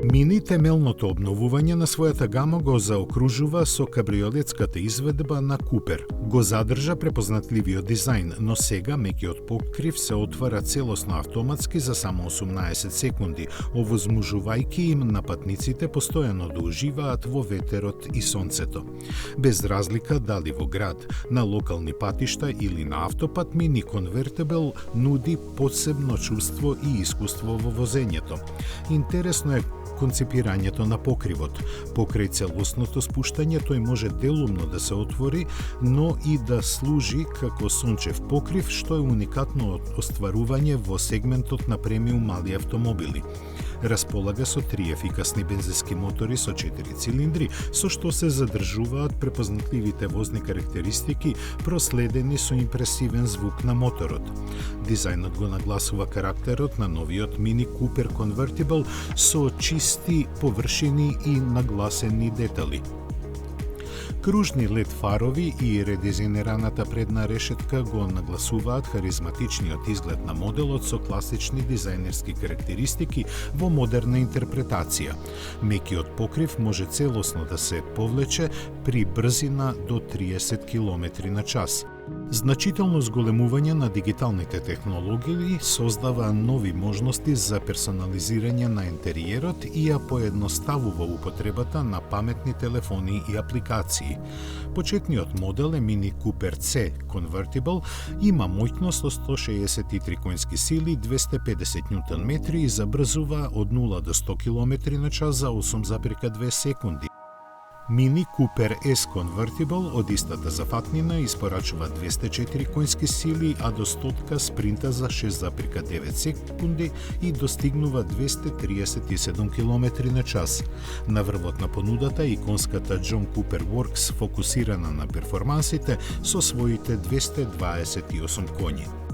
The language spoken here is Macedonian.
Мини темелното обновување на својата гама го заокружува со кабриолетската изведба на Купер. Го задржа препознатливиот дизајн, но сега мекиот покрив се отвара целосно автоматски за само 18 секунди, овозможувајќи им на патниците постојано да уживаат во ветерот и сонцето. Без разлика дали во град, на локални патишта или на автопат, Мини Convertible нуди посебно чувство и искуство во возењето. Интересно е концепирањето на покривот. Покрај целосното спуштање тој може делумно да се отвори, но и да служи како сончев покрив, што е уникатно остварување во сегментот на премиум мали автомобили. Располага со 3 ефикасни бензински мотори со 4 цилиндри, со што се задржуваат препознатливите возни карактеристики, проследени со импресивен звук на моторот. Дизајнот го нагласува карактерот на новиот Мини Купер Convertible со чисти површини и нагласени детали. Кружни лед фарови и редизајнираната предна решетка го нагласуваат харизматичниот изглед на моделот со класични дизајнерски карактеристики во модерна интерпретација. Мекиот покрив може целосно да се повлече при брзина до 30 км на час. Значително зголемување на дигиталните технологии создава нови можности за персонализирање на интериерот и ја поедноставува употребата на паметни телефони и апликации. Почетниот модел е Мини Купер C Convertible, има моќност од 163 конски сили, 250 Нм и забрзува од 0 до 100 км на час за 8,2 секунди. Мини Купер S Convertible од истата зафатнина испорачува 204 конски сили, а до 100 спринта за 6,9 секунди и достигнува 237 км на час. На врвот на понудата и конската John Cooper Works фокусирана на перформансите со своите 228 коњи.